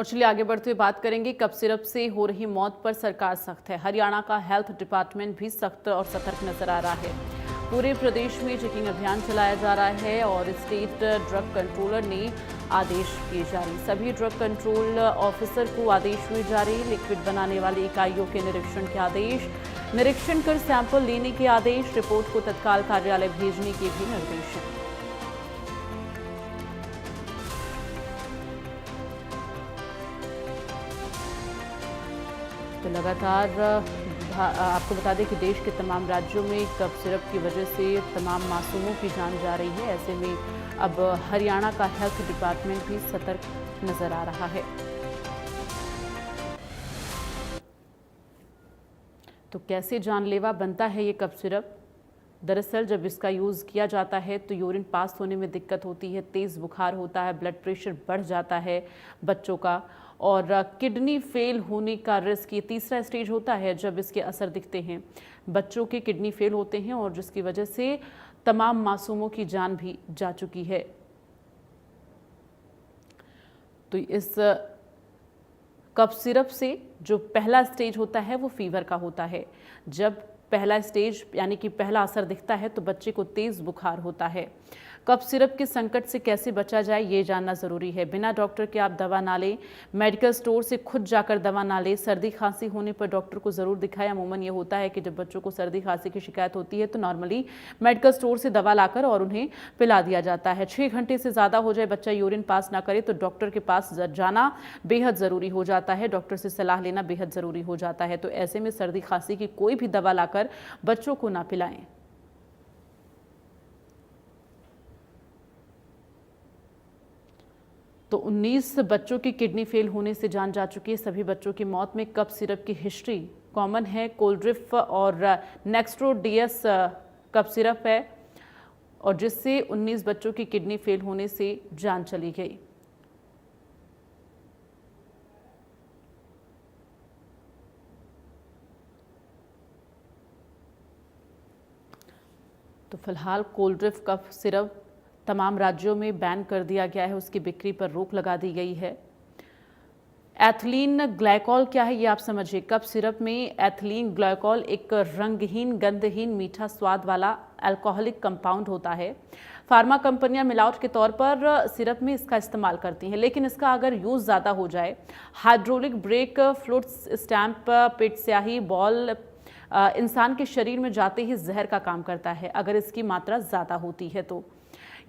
और चलिए आगे बढ़ते हुए बात करेंगे कफ सिरप से हो रही मौत पर सरकार सख्त है। हरियाणा का हेल्थ डिपार्टमेंट भी सख्त और सतर्क नजर आ रहा है। पूरे प्रदेश में चेकिंग अभियान चलाया जा रहा है और स्टेट ड्रग कंट्रोलर ने आदेश किए जारी। सभी ड्रग कंट्रोल ऑफिसर को आदेश हुए जारी। लिक्विड बनाने वाली इकाइयों के निरीक्षण के आदेश, निरीक्षण कर सैंपल लेने के आदेश, रिपोर्ट को तत्काल कार्यालय भेजने के भी निर्देश हैं। तो लगातार आपको बता दें कि देश के तमाम राज्यों में कफ सिरप की वजह से तमाम मासूमों की जान जा रही है। ऐसे में अब हरियाणा का हेल्थ डिपार्टमेंट भी सतर्क नजर आ रहा है। तो कैसे जानलेवा बनता है ये कफ सिरप? दरअसल जब इसका यूज़ किया जाता है तो यूरिन पास होने में दिक्कत होती है, तेज़ बुखार होता है, ब्लड प्रेशर बढ़ जाता है बच्चों का, और किडनी फेल होने का रिस्क, ये तीसरा स्टेज होता है जब इसके असर दिखते हैं। बच्चों के किडनी फेल होते हैं और जिसकी वजह से तमाम मासूमों की जान भी जा चुकी है। तो इस कफ सिरप से जो पहला स्टेज होता है वो फीवर का होता है। जब पहला स्टेज यानी कि पहला असर दिखता है तो बच्चे को तेज़ बुखार होता है। कफ सिरप के संकट से कैसे बचा जाए ये जानना ज़रूरी है। बिना डॉक्टर के आप दवा ना लें, मेडिकल स्टोर से खुद जाकर दवा ना लें। सर्दी खांसी होने पर डॉक्टर को ज़रूर दिखाएं। अमूमन ये होता है कि जब बच्चों को सर्दी खांसी की शिकायत होती है तो नॉर्मली मेडिकल स्टोर से दवा लाकर और उन्हें पिला दिया जाता है। 6 घंटे से ज़्यादा हो जाए बच्चा यूरिन पास ना करे तो डॉक्टर के पास जाना बेहद ज़रूरी हो जाता है। डॉक्टर से सलाह लेना बेहद ज़रूरी हो जाता है। तो ऐसे में सर्दी खांसी की कोई भी दवा लाकर बच्चों को ना पिलाएं। तो 19 बच्चों की किडनी फेल होने से जान जा चुकी है। सभी बच्चों की मौत में कफ सिरप की हिस्ट्री कॉमन है। कोल्ड्रिफ और नेक्स्ट्रोडीएस कफ सिरप है और जिससे 19 बच्चों की किडनी फेल होने से जान चली गई। तो फिलहाल कोल्ड्रिफ कफ सिरप तमाम राज्यों में बैन कर दिया गया है, उसकी बिक्री पर रोक लगा दी गई है। एथिलीन ग्लाइकॉल क्या है ये आप समझिए। कफ सिरप में एथिलीन ग्लाइकॉल एक रंगहीन, गंधहीन, मीठा स्वाद वाला अल्कोहलिक कंपाउंड होता है। फार्मा कंपनियां मिलावट के तौर पर सिरप में इसका इस्तेमाल करती हैं, लेकिन इसका अगर यूज़ ज़्यादा हो जाए, हाइड्रोलिक ब्रेक फ्लूइड स्टैम्प पेट स्याही बॉल इंसान के शरीर में जाते ही जहर का काम करता है। अगर इसकी मात्रा ज़्यादा होती है तो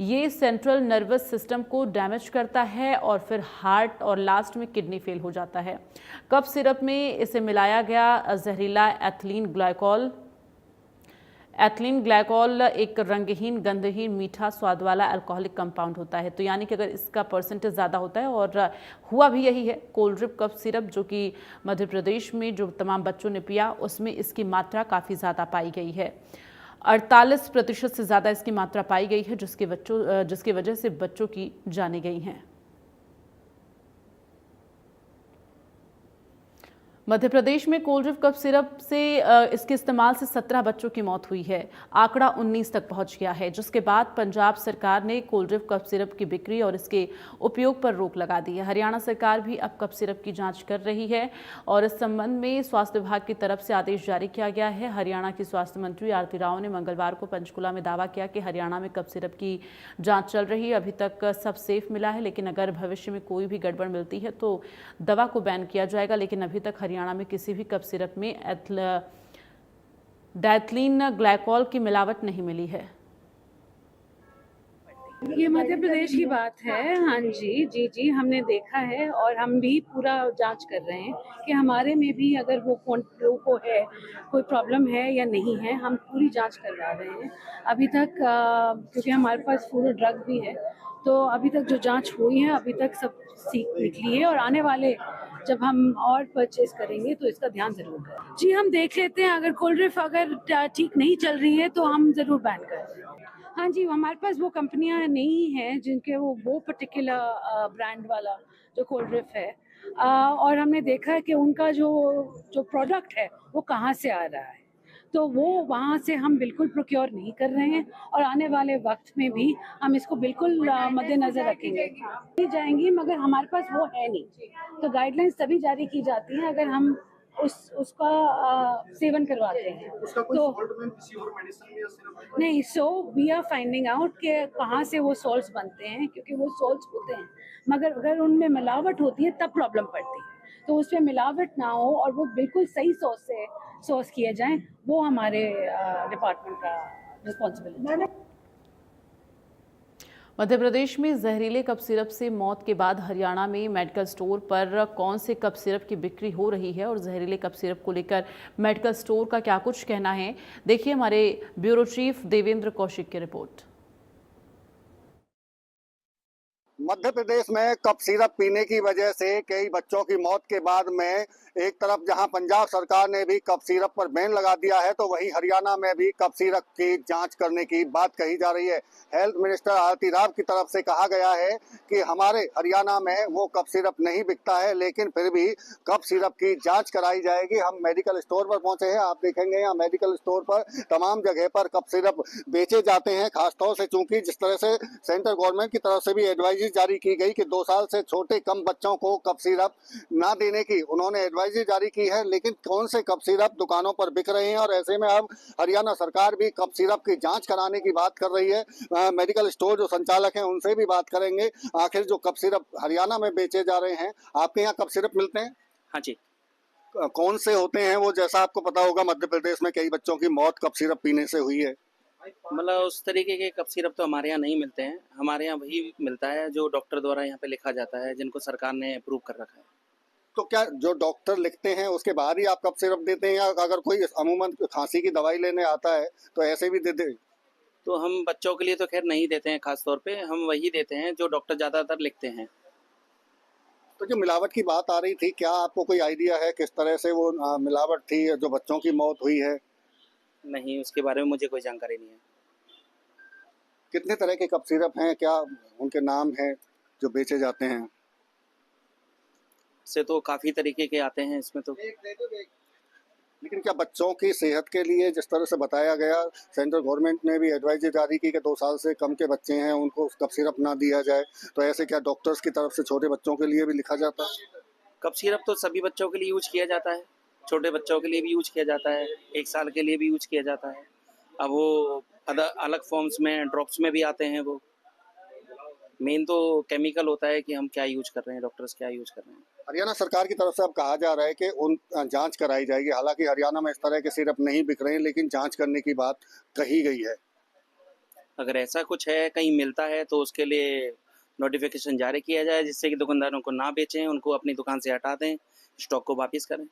ये सेंट्रल नर्वस सिस्टम को डैमेज करता है और फिर हार्ट और लास्ट में किडनी फेल हो जाता है। कफ सिरप में इसे मिलाया गया जहरीला एथिलीन ग्लाइकॉल। एथिलीन ग्लाइकॉल एक रंगहीन, गंधहीन, मीठा स्वाद वाला अल्कोहलिक कंपाउंड होता है। तो यानी कि अगर इसका परसेंटेज ज़्यादा होता है, और हुआ भी यही है। कोल्ड्रिप कफ सिरप जो कि मध्य प्रदेश में जो तमाम बच्चों ने पिया उसमें इसकी मात्रा काफ़ी ज़्यादा पाई गई है। 48% से ज़्यादा इसकी मात्रा पाई गई है, जिसकी वजह से बच्चों की जानें गई हैं। मध्य प्रदेश में कोल्ड्रिफ कफ सिरप से इसके इस्तेमाल से 17 बच्चों की मौत हुई है। आंकड़ा 19 तक पहुंच गया है, जिसके बाद पंजाब सरकार ने कोल्ड्रिफ कफ सिरप की बिक्री और इसके उपयोग पर रोक लगा दी है। हरियाणा सरकार भी अब कफ सिरप की जांच कर रही है और इस संबंध में स्वास्थ्य विभाग की तरफ से आदेश जारी किया गया है। हरियाणा की स्वास्थ्य मंत्री आरती राव ने मंगलवार को पंचकुला में दावा किया कि हरियाणा में कफ सिरप की जाँच चल रही है। अभी तक सब सेफ मिला है, लेकिन अगर भविष्य में कोई भी गड़बड़ मिलती है तो दवा को बैन किया जाएगा। लेकिन अभी तक हरियाणा में किसी भी कफ सिरप में डायथिलीन ग्लाइकॉल की मिलावट नहीं मिली है। ये मध्य प्रदेश की बात है। हाँ जी, जी, जी, हमने देखा है और हम भी पूरा जांच कर रहे हैं कि हमारे में भी अगर वो को है, कोई प्रॉब्लम है या नहीं है, हम पूरी जांच करवा रहे हैं। अभी तक क्योंकि हमारे पास पूरा ड्रग भी है, तो अभी तक जो जांच हुई है अभी तक सब सीख निकली है और आने वाले जब हम और परचेज करेंगे तो इसका ध्यान ज़रूर करें। जी, हम देख लेते हैं, अगर कोल्ड्रिफ अगर ठीक नहीं चल रही है तो हम ज़रूर बैन करें। हाँ जी, हमारे पास वो कंपनियां नहीं हैं जिनके वो पर्टिकुलर ब्रांड वाला जो कोल्ड्रिफ है, और हमने देखा है कि उनका जो प्रोडक्ट है वो कहाँ से आ रहा है। तो वो वहाँ से हम बिल्कुल प्रोक्योर नहीं कर रहे हैं और आने वाले वक्त में भी हम इसको बिल्कुल मद्देनज़र रखेंगे। नहीं जाएंगी, मगर हमारे पास वो है नहीं, तो गाइडलाइंस तभी जारी की जाती हैं अगर हम उसका सेवन करवाते हैं। उसका कोई तो सॉल्ट में किसी और मेडिसिन में या सिरप में? नहीं, so we are finding out कि कहाँ से वो सॉल्ट्स बनते हैं, क्योंकि वो सॉल्ट्स होते हैं, मगर अगर उनमें मिलावट होती है तब प्रॉब्लम पड़ती है। तो उसमें मिलावट ना हो और वो बिल्कुल सही सोर्स किए जाएं, वो हमारे डिपार्टमेंट का रिस्पॉन्सिबिलिटी है। मध्य प्रदेश में जहरीले कप सिरप से मौत के बाद हरियाणा में मेडिकल स्टोर पर कौन से कप सिरप की बिक्री हो रही है और जहरीले कप सिरप को लेकर मेडिकल स्टोर का क्या कुछ कहना है, देखिए हमारे ब्यूरो चीफ देवेंद्र कौशिक की रिपोर्ट। मध्य प्रदेश में कप सिरप पीने की वजह से कई बच्चों की मौत के बाद में एक तरफ जहां पंजाब सरकार ने भी कप सिरप पर बैन लगा दिया है, तो वहीं हरियाणा में भी कप सिरप की जांच करने की बात कही जा रही है। हेल्थ मिनिस्टर आरती राव की तरफ से कहा गया है कि हमारे हरियाणा में वो कप सिरप नहीं बिकता है, लेकिन फिर भी कप सिरप की जांच कराई जाएगी। हम मेडिकल स्टोर पर पहुंचे हैं, आप देखेंगे यहाँ मेडिकल स्टोर पर तमाम जगह पर कप सिरप बेचे जाते हैं। खासतौर से चूंकि जिस तरह से सेंट्रल गवर्नमेंट की तरफ से भी एडवाइजरी जारी की गई कि 2 साल से छोटे कम बच्चों को कप सिरप ना देने की उन्होंने एडवाइजरी जारी की है, लेकिन कौन से कप सिरप दुकानों पर बिक रहे हैं और ऐसे में अब हरियाणा सरकार भी कप सिरप की जांच कराने की बात कर रही है। मेडिकल स्टोर जो संचालक हैं उनसे भी बात करेंगे, आखिर जो कप सिरप हरियाणा में बेचे जा रहे हैं, आपके यहाँ कप सिरप मिलते हैं? हाँ जी। कौन से होते हैं वो? जैसा आपको पता होगा मध्य प्रदेश में कई बच्चों की मौत कप सिरप पीने से हुई है। मतलब उस तरीके के कप सिरप तो हमारे यहाँ नहीं मिलते हैं। हमारे यहाँ वही मिलता है जो डॉक्टर द्वारा यहाँ पे लिखा जाता है, जिनको सरकार ने अप्रूव कर रखा है। तो क्या जो डॉक्टर लिखते हैं उसके बाद ही आप कप सिरप देते हैं, या अगर कोई अमूमन खांसी की दवाई लेने आता है तो ऐसे भी देते हैं? तो हम बच्चों के लिए तो खैर नहीं देते हैं, खास तौर पे हम वही देते हैं जो डॉक्टर ज़्यादातर लिखते हैं। तो जो मिलावट की बात आ रही थी, क्या आपको कोई आइडिया है किस तरह से वो मिलावट थी जो बच्चों की मौत हुई है? नहीं, उसके बारे में मुझे कोई जानकारी नहीं है। कितने तरह के कप सिरप हैं, क्या उनके नाम हैं जो बेचे जाते हैं? से तो काफ़ी तरीके के आते हैं इसमें तो। लेकिन क्या बच्चों की सेहत के लिए, जिस तरह से बताया गया, सेंट्रल गवर्नमेंट ने भी एडवाइजरी जारी की कि 2 साल से कम के बच्चे हैं उनको कप सिरप ना दिया जाए, तो ऐसे क्या डॉक्टर्स की तरफ से छोटे बच्चों के लिए भी लिखा जाता है? कप सिरप तो सभी बच्चों के लिए यूज किया जाता है, छोटे बच्चों के लिए भी यूज किया जाता है, 1 साल के लिए भी यूज किया जाता है। अब वो अलग फॉर्म्स में, ड्रॉप्स में भी आते हैं। वो मेन तो केमिकल होता है कि हम क्या यूज कर रहे हैं, डॉक्टर्स क्या यूज कर रहे हैं। हरियाणा सरकार की तरफ से अब कहा जा रहा है कि उन जांच कराई जाएगी। हालांकि हरियाणा में इस तरह के सिरप नहीं बिक रहे हैं, लेकिन जांच करने की बात कही गई है। अगर ऐसा कुछ है, कहीं मिलता है, तो उसके लिए नोटिफिकेशन जारी किया जाए, जिससे कि दुकानदारों को ना बेचें, उनको अपनी दुकान से हटा दें, स्टॉक को वापस करें।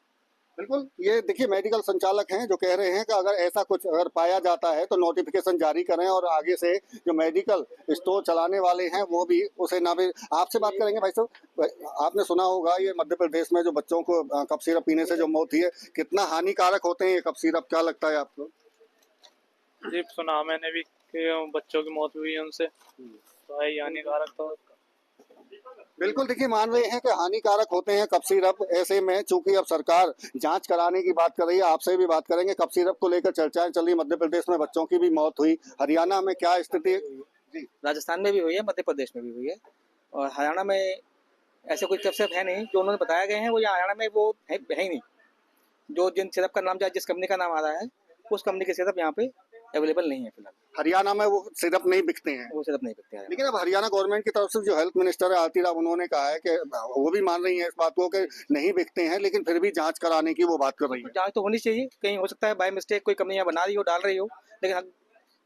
बिल्कुल, ये देखिए मेडिकल संचालक हैं जो कह रहे हैं कि अगर ऐसा कुछ अगर पाया जाता है तो नोटिफिकेशन जारी करें और आगे से जो मेडिकल स्टोर चलाने वाले हैं वो भी उसे ना भी। आपसे बात करेंगे भाई साहब, आपने सुना होगा ये मध्य प्रदेश में जो बच्चों को कप सिरप पीने से जो मौत हुई है, कितना हानिकारक होते हैं ये कप सिरप, क्या लगता है आपको? जी सुना मैंने भी कि बच्चों की मौत हुई है उनसे, तो है हानिकारक तो। बिल्कुल, देखिए मान रहे हैं कि हानिकारक होते हैं कप सिरप। ऐसे में चूंकि अब सरकार जांच कराने की बात कर रही है, आपसे भी बात करेंगे। कप सिरप को लेकर चर्चाएं चल रही, मध्य प्रदेश में बच्चों की भी मौत हुई, हरियाणा में क्या स्थिति? जी, राजस्थान में भी हुई है, मध्य प्रदेश में भी हुई है, और हरियाणा में ऐसे कोई कप सिरप है नहीं जो उन्होंने बताया गए हैं। वो यहाँ हरियाणा में वो है ही नहीं। जो जिन सिरप का नाम, जिस कंपनी का नाम आ रहा है, उस कंपनी के सिरप यहाँ पे अवेलेबल नहीं है फिलहाल। हरियाणा में वो सिरप नहीं बिकते हैं। वो सिरप नहीं बिकते हैं। लेकिन अब हरियाणा गवर्नमेंट की तरफ से जो हेल्थ मिनिस्टर है आरती राव, उन्होंने कहा है कि वो भी मान रही है इस बात को कि नहीं बिकते हैं, लेकिन फिर भी जांच कराने की वो बात कर रही है। जांच तो होनी चाहिए, कहीं हो सकता है बाय मिस्टेक कोई कंपनी यहाँ बना रही हो, डाल रही हो, लेकिन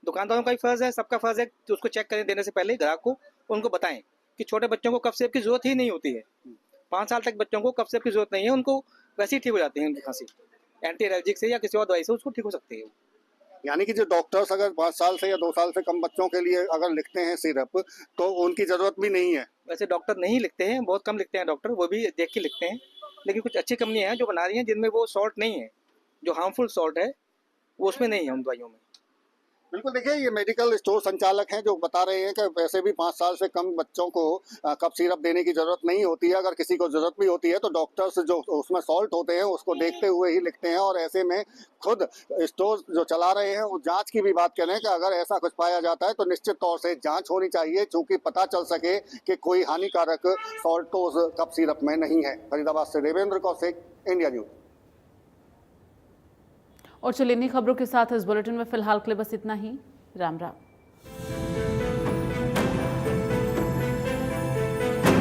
दुकानदारों का भी फर्ज है, सबका फर्ज है कि उसको चेक करें देने से पहले ग्राहक को, उनको बताएं कि छोटे बच्चों को कप सिरप की जरूरत ही नहीं होती है। 5 साल तक बच्चों को कप सिरप की जरूरत नहीं है, उनको वैसे ही ठीक हो जाती है उनकी खांसी, एंटी एलर्जिक से या किसी और दवाई से उसको ठीक हो सकती है। यानी कि जो डॉक्टर्स अगर 5 साल से या 2 साल से कम बच्चों के लिए अगर लिखते हैं सिरप, तो उनकी जरूरत भी नहीं है। वैसे डॉक्टर नहीं लिखते हैं, बहुत कम लिखते हैं डॉक्टर, वो भी देख के लिखते हैं, लेकिन कुछ अच्छी कंपनियां हैं जो बना रही हैं जिनमें वो सॉल्ट नहीं है, जो हार्मफुल सॉल्ट है वो उसमें नहीं है उन दवाइयों में। बिल्कुल, देखिए ये मेडिकल स्टोर संचालक हैं जो बता रहे हैं कि वैसे भी 5 साल से कम बच्चों को कफ सिरप देने की ज़रूरत नहीं होती है। अगर किसी को ज़रूरत भी होती है तो डॉक्टर्स जो उसमें सॉल्ट होते हैं उसको देखते हुए ही लिखते हैं, और ऐसे में खुद स्टोर जो चला रहे हैं वो जांच की भी बात करें कि अगर ऐसा कुछ पाया जाता है तो निश्चित तौर से जांच होनी चाहिए, चूँकि पता चल सके कि कोई हानिकारक सॉल्ट तो उस कफ सिरप में नहीं है। फरीदाबाद से देवेंद्र कौशिक, इंडिया न्यूज़। और चलिए इन्हीं खबरों के साथ इस बुलेटिन में फिलहाल के लिए बस इतना ही। राम राम।